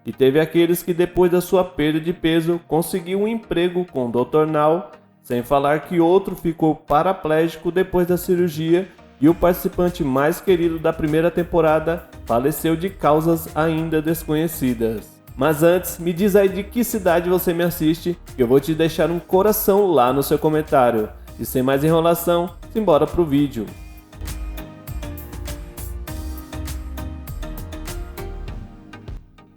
E teve aqueles que depois da sua perda de peso conseguiu um emprego com o Dr. Now, sem falar que outro ficou paraplégico depois da cirurgia e o participante mais querido da primeira temporada faleceu de causas ainda desconhecidas. Mas antes, me diz aí de que cidade você me assiste, que eu vou te deixar um coração lá no seu comentário. E sem mais enrolação, simbora pro vídeo.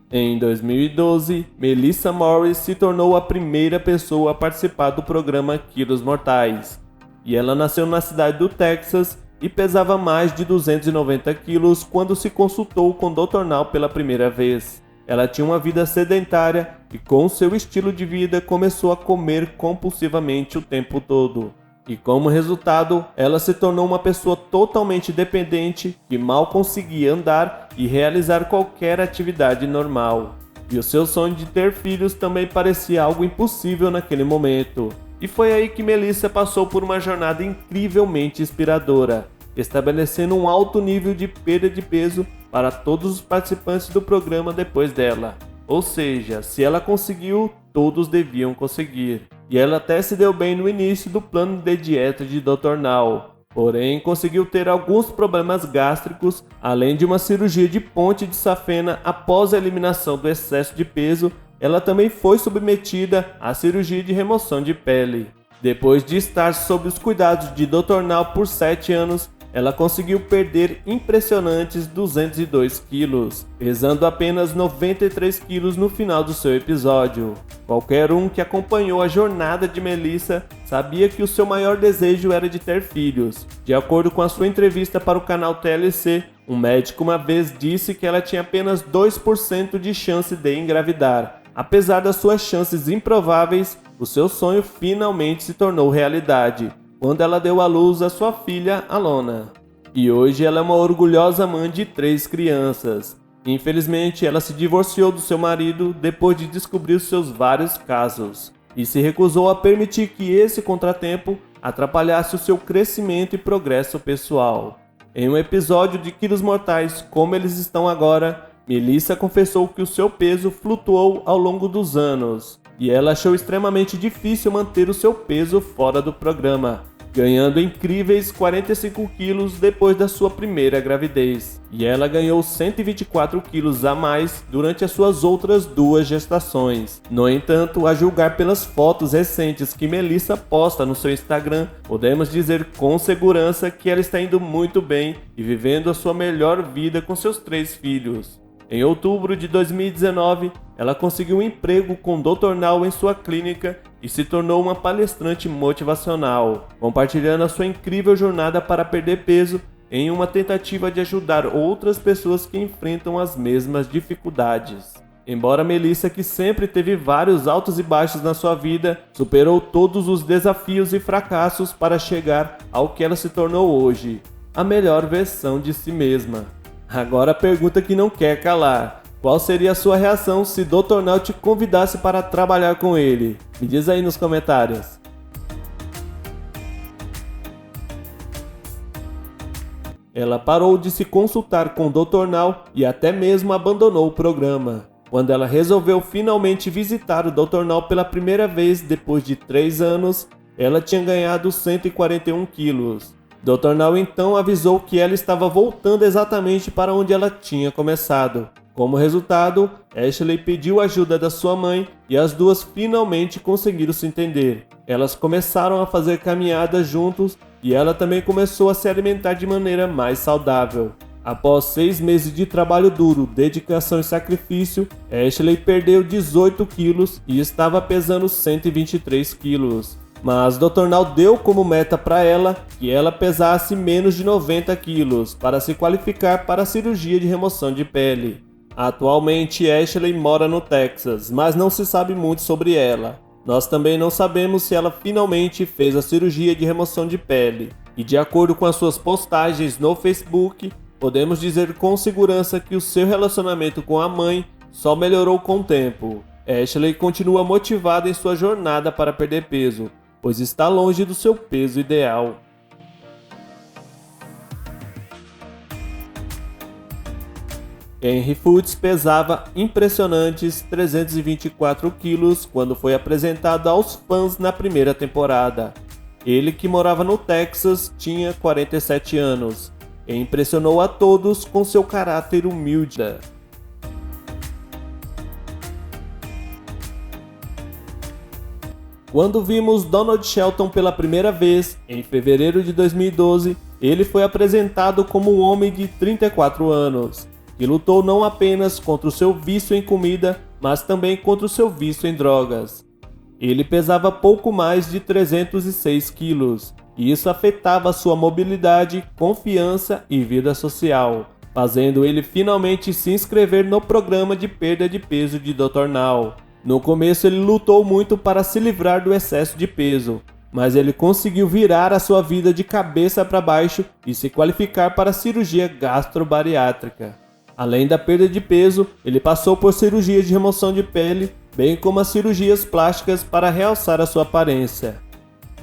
Em 2012, Melissa Morris se tornou a primeira pessoa a participar do programa Quilos Mortais. E ela nasceu na cidade do Texas e pesava mais de 290 quilos quando se consultou com o Dr. Now pela primeira vez. Ela tinha uma vida sedentária e com seu estilo de vida começou a comer compulsivamente o tempo todo. E como resultado, ela se tornou uma pessoa totalmente dependente que mal conseguia andar e realizar qualquer atividade normal. E o seu sonho de ter filhos também parecia algo impossível naquele momento. E foi aí que Melissa passou por uma jornada incrivelmente inspiradora, estabelecendo um alto nível de perda de peso para todos os participantes do programa depois dela. Ou seja, se ela conseguiu, todos deviam conseguir. E ela até se deu bem no início do plano de dieta de Dr. Now. Porém, conseguiu ter alguns problemas gástricos, além de uma cirurgia de ponte de safena após a eliminação do excesso de peso. Ela também foi submetida à cirurgia de remoção de pele. Depois de estar sob os cuidados de Dr. Now por 7 anos, ela conseguiu perder impressionantes 202 quilos, pesando apenas 93 quilos no final do seu episódio. Qualquer um que acompanhou a jornada de Melissa sabia que o seu maior desejo era de ter filhos. De acordo com a sua entrevista para o canal TLC, um médico uma vez disse que ela tinha apenas 2% de chance de engravidar. Apesar das suas chances improváveis, o seu sonho finalmente se tornou realidade, quando ela deu à luz a sua filha, Alona. E hoje ela é uma orgulhosa mãe de 3 crianças. Infelizmente, ela se divorciou do seu marido depois de descobrir os seus vários casos, e se recusou a permitir que esse contratempo atrapalhasse o seu crescimento e progresso pessoal. Em um episódio de Quilos Mortais, como eles estão agora, Melissa confessou que o seu peso flutuou ao longo dos anos, e ela achou extremamente difícil manter o seu peso fora do programa, ganhando incríveis 45 quilos depois da sua primeira gravidez. E ela ganhou 124 quilos a mais durante as suas outras 2 gestações. No entanto, a julgar pelas fotos recentes que Melissa posta no seu Instagram, podemos dizer com segurança que ela está indo muito bem e vivendo a sua melhor vida com seus 3 filhos. Em outubro de 2019, ela conseguiu um emprego com o Dr. Now em sua clínica e se tornou uma palestrante motivacional, compartilhando a sua incrível jornada para perder peso em uma tentativa de ajudar outras pessoas que enfrentam as mesmas dificuldades. Embora Melissa, que sempre teve vários altos e baixos na sua vida, superou todos os desafios e fracassos para chegar ao que ela se tornou hoje, a melhor versão de si mesma. Agora a pergunta que não quer calar: qual seria a sua reação se Dr. Now te convidasse para trabalhar com ele? Me diz aí nos comentários. Ela parou de se consultar com Dr. Now e até mesmo abandonou o programa, quando ela resolveu finalmente visitar o Dr. Now pela primeira vez depois de 3 anos. Ela tinha ganhado 141 quilos. Dr. Now então avisou que ela estava voltando exatamente para onde ela tinha começado. Como resultado, Ashley pediu ajuda da sua mãe e as duas finalmente conseguiram se entender. Elas começaram a fazer caminhadas juntos e ela também começou a se alimentar de maneira mais saudável. Após 6 meses de trabalho duro, dedicação e sacrifício, Ashley perdeu 18 quilos e estava pesando 123 quilos. Mas Dr. Now deu como meta para ela que ela pesasse menos de 90 quilos para se qualificar para a cirurgia de remoção de pele. Atualmente, Ashley mora no Texas, mas não se sabe muito sobre ela. Nós também não sabemos se ela finalmente fez a cirurgia de remoção de pele. E de acordo com as suas postagens no Facebook, podemos dizer com segurança que o seu relacionamento com a mãe só melhorou com o tempo. Ashley continua motivada em sua jornada para perder peso, pois está longe do seu peso ideal. Henry Fuchs pesava impressionantes 324 quilos quando foi apresentado aos fãs na primeira temporada. Ele, que morava no Texas, tinha 47 anos e impressionou a todos com seu caráter humilde. Quando vimos Donald Shelton pela primeira vez, em fevereiro de 2012, ele foi apresentado como um homem de 34 anos, que lutou não apenas contra o seu vício em comida, mas também contra o seu vício em drogas. Ele pesava pouco mais de 306 quilos, e isso afetava sua mobilidade, confiança e vida social, fazendo ele finalmente se inscrever no programa de perda de peso de Dr. Now. No começo ele lutou muito para se livrar do excesso de peso, mas ele conseguiu virar a sua vida de cabeça para baixo e se qualificar para a cirurgia gastrobariátrica. Além da perda de peso, ele passou por cirurgias de remoção de pele, bem como as cirurgias plásticas para realçar a sua aparência.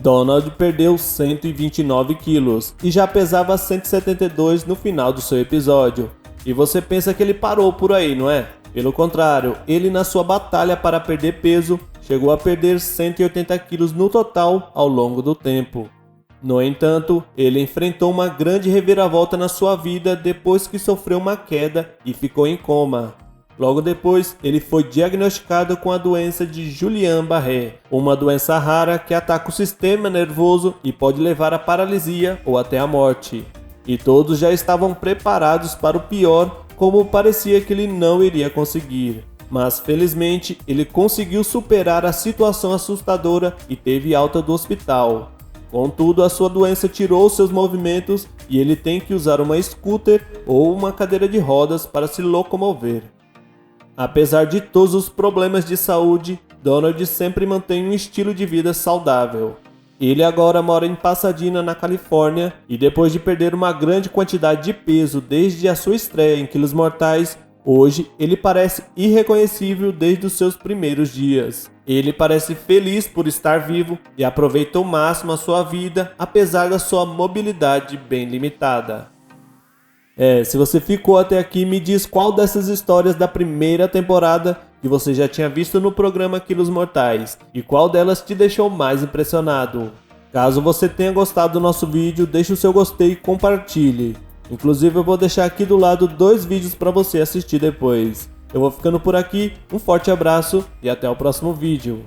Donald perdeu 129 quilos e já pesava 172 no final do seu episódio. E você pensa que ele parou por aí, não é? Pelo contrário, ele, na sua batalha para perder peso, chegou a perder 180 quilos no total ao longo do tempo. No entanto, ele enfrentou uma grande reviravolta na sua vida depois que sofreu uma queda e ficou em coma. Logo depois, ele foi diagnosticado com a doença de Guillain-Barré, uma doença rara que ataca o sistema nervoso e pode levar à paralisia ou até à morte. E todos já estavam preparados para o pior, como parecia que ele não iria conseguir. Mas felizmente, ele conseguiu superar a situação assustadora e teve alta do hospital. Contudo, a sua doença tirou seus movimentos e ele tem que usar uma scooter ou uma cadeira de rodas para se locomover. Apesar de todos os problemas de saúde, Donald sempre mantém um estilo de vida saudável. Ele agora mora em Pasadena, na Califórnia, e depois de perder uma grande quantidade de peso desde a sua estreia em Quilos Mortais, hoje ele parece irreconhecível desde os seus primeiros dias. Ele parece feliz por estar vivo e aproveita ao máximo a sua vida, apesar da sua mobilidade bem limitada. Se você ficou até aqui, me diz qual dessas histórias da primeira temporada que você já tinha visto no programa Quilos Mortais e qual delas te deixou mais impressionado. Caso você tenha gostado do nosso vídeo, deixe o seu gostei e compartilhe. Inclusive eu vou deixar aqui do lado 2 vídeos para você assistir depois. Eu vou ficando por aqui, um forte abraço e até o próximo vídeo.